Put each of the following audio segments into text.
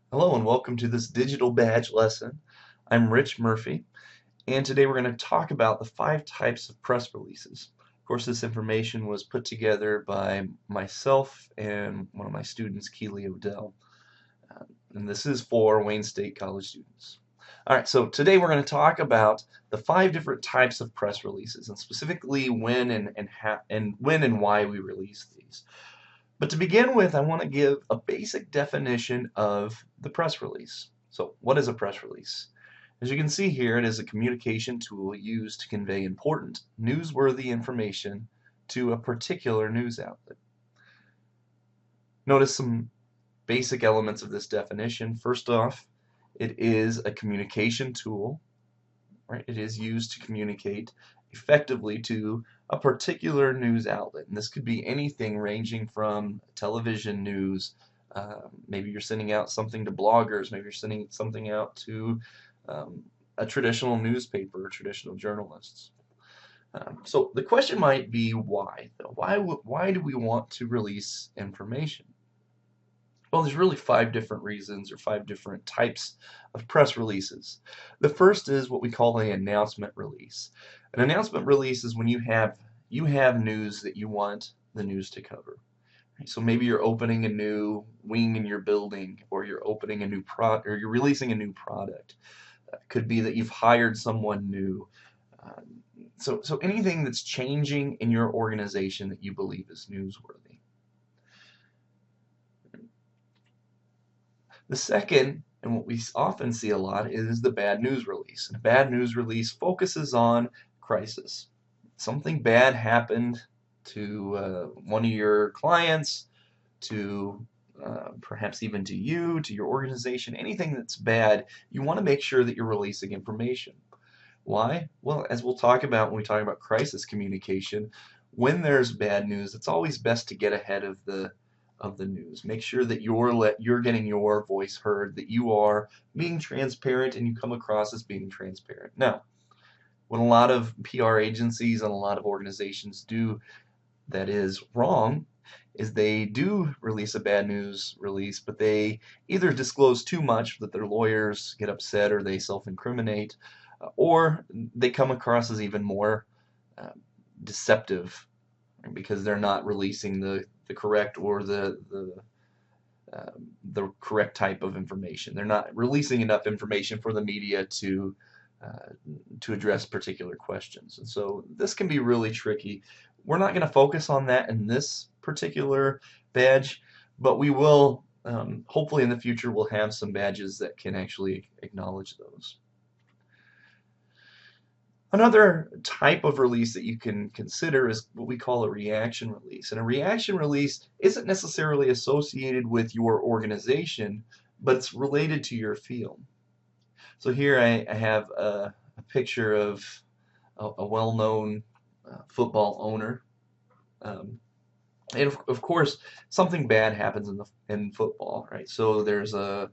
Hello and welcome to this digital badge lesson. I'm Rich Murphy, and today we're going to talk about the 5 types of press releases. Of course, this information was put together by myself and one of my students, Keely Odell, and this is for Wayne State College students. All right, so today we're going to talk about the 5 different types of press releases, and specifically when and why we release these. But to begin with, I want to give a basic definition of the press release. So, what is a press release? As you can see here, it is a communication tool used to convey important, newsworthy information to a particular news outlet. Notice some basic elements of this definition. First off, it is a communication tool, right? It is used to communicate effectively to a particular news outlet. And this could be anything ranging from television news, maybe you're sending out something to bloggers, maybe you're sending something out to a traditional newspaper or traditional journalists. So the question might be why, though? Why do we want to release information? Well, there's really 5 different reasons or 5 different types of press releases. The first is what we call an announcement release. An announcement release is when you have news that you want the news to cover. Right? So maybe you're opening a new wing in your building, or you're opening a new product, or you're releasing a new product. It could be that you've hired someone new. Uh, so anything that's changing in your organization that you believe is newsworthy. The second, and what we often see a lot, is the bad news release. And a bad news release focuses on crisis. Something bad happened to one of your clients, to perhaps even to you, to your organization, anything that's bad, you want to make sure that you're releasing information. Why? Well, as we'll talk about when we talk about crisis communication, when there's bad news, it's always best to get ahead of the news. Make sure that you're getting your voice heard, that you are being transparent and you come across as being transparent. Now, what a lot of PR agencies and a lot of organizations do that is wrong is they do release a bad news release, but they either disclose too much that their lawyers get upset or they self-incriminate, or they come across as even more uh, deceptive, right, because they're not releasing the correct or uh, the correct type of information. They're not releasing enough information for the media uh, to address particular questions. And so this can be really tricky. We're not going to focus on that in this particular badge, but we will, hopefully in the future, we'll have some badges that can actually acknowledge those. Another type of release that you can consider is what we call a reaction release. And a reaction release isn't necessarily associated with your organization, but it's related to your field. So here I have a picture of a well-known football owner. Um, and of course, something bad happens in football, right? So there's a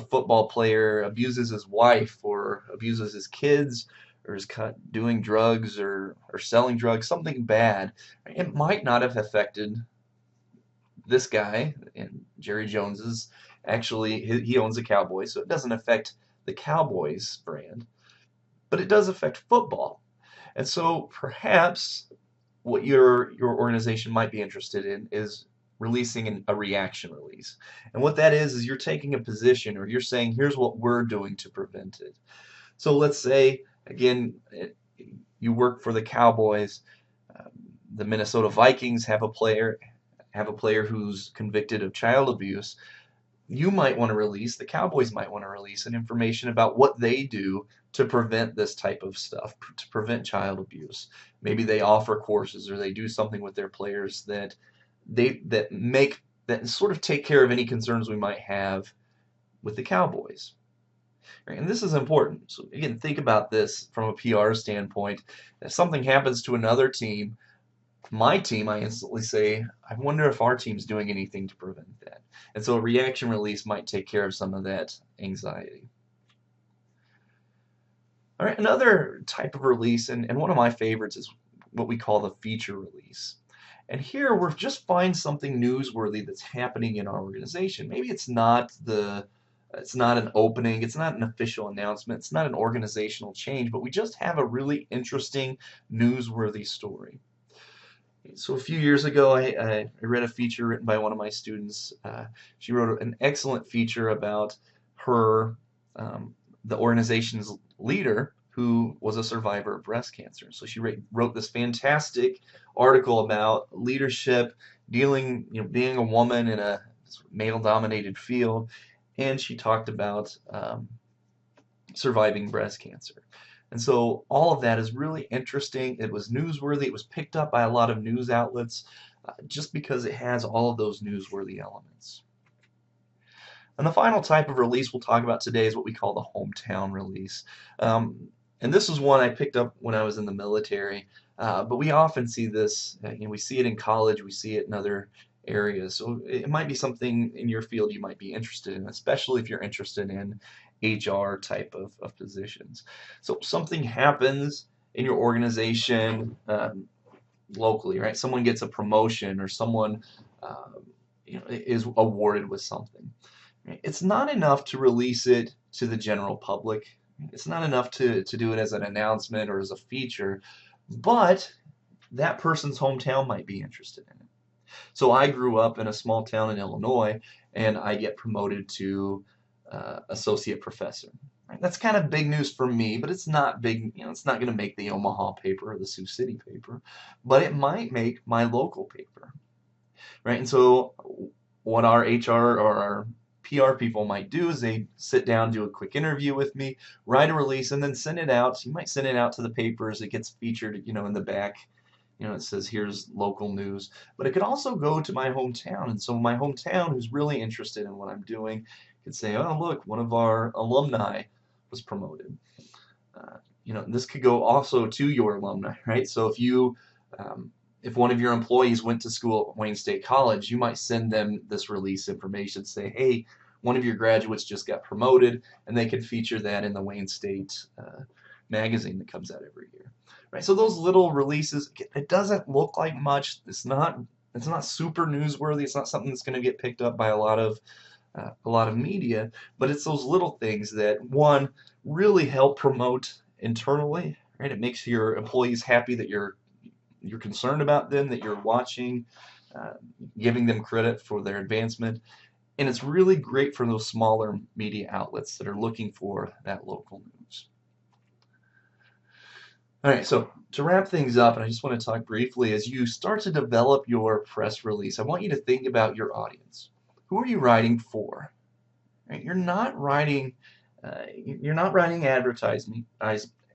football player abuses his wife or abuses his kids or is caught doing drugs or selling drugs, something bad. It might not have affected this guy, and Jerry Jones's actually he owns a Cowboys, so it doesn't affect the Cowboys brand, but it does affect football. And so perhaps what your organization might be interested in is releasing a reaction release. And what that is you're taking a position, or you're saying, here's what we're doing to prevent it. So let's say, again, you work for the Cowboys. Um, the Minnesota Vikings have a player who's convicted of child abuse. You might want to release, the Cowboys might want to release an information about what they do to prevent this type of stuff, to prevent child abuse. Maybe they offer courses or they do something with their players that sort of take care of any concerns we might have with the Cowboys. Right? And this is important. So again, think about this from a PR standpoint. If something happens to another team, my team, I instantly say, I wonder if our team's doing anything to prevent that. And so a reaction release might take care of some of that anxiety. All right, another type of release, and one of my favorites is what we call the feature release. And here we're just find something newsworthy that's happening in our organization. Maybe it's not an opening, it's not an official announcement, it's not an organizational change, but we just have a really interesting, newsworthy story. So a few years ago, I read a feature written by one of my students. She wrote an excellent feature about her, the organization's leader, who was a survivor of breast cancer. So she wrote this fantastic article about leadership, dealing, being a woman in a male-dominated field, and she talked about surviving breast cancer. And so all of that is really interesting. It was newsworthy. It was picked up by a lot of news outlets just because it has all of those newsworthy elements. And the final type of release we'll talk about today is what we call the hometown release. And this is one I picked up when I was in the military, but we often see this, we see it in college, we see it in other areas. So it might be something in your field you might be interested in, especially if you're interested in HR type of positions. So something happens in your organization locally, right? Someone gets a promotion or someone is awarded with something. It's not enough to release it to the general public. It's not enough to do it as an announcement or as a feature, but that person's hometown might be interested in it. So I grew up in a small town in Illinois, and I get promoted to associate professor. Right? That's kind of big news for me, but it's not big. It's not going to make the Omaha paper or the Sioux City paper, but it might make my local paper, right? And so what our HR or our PR people might do is they sit down, do a quick interview with me, write a release, and then send it out. So you might send it out to the papers. It gets featured, in the back. It says here's local news, but it could also go to my hometown. And so my hometown, who's really interested in what I'm doing, could say, oh, look, one of our alumni was promoted. This could go also to your alumni, right? So if one of your employees went to school at Wayne State College, you might send them this release information, say, hey, one of your graduates just got promoted, and they could feature that in the Wayne State magazine that comes out every year. Right, so those little releases, it doesn't look like much. It's not super newsworthy. It's not something that's going to get picked up by a lot of media, but it's those little things that, one, really help promote internally. Right, it makes your employees happy that you're concerned about them, that you're watching, giving them credit for their advancement, and it's really great for those smaller media outlets that are looking for that local news. All right, so to wrap things up, and I just want to talk briefly, as you start to develop your press release, I want you to think about your audience. Who are you writing for? Right? You're not writing advertising.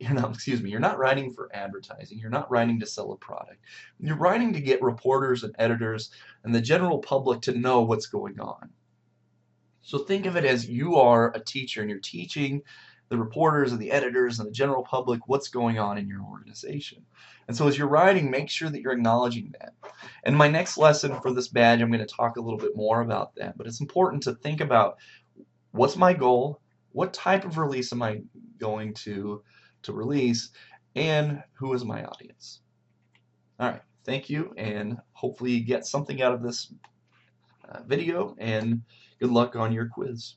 You're not writing for advertising. You're not writing to sell a product. You're writing to get reporters and editors and the general public to know what's going on. So think of it as you are a teacher and you're teaching the reporters and the editors and the general public what's going on in your organization. And so as you're writing, make sure that you're acknowledging that. And my next lesson for this badge, I'm going to talk a little bit more about that, but it's important to think about what's my goal, what type of release am I going to release, and who is my audience. All right, thank you, and hopefully you get something out of this video, and good luck on your quiz.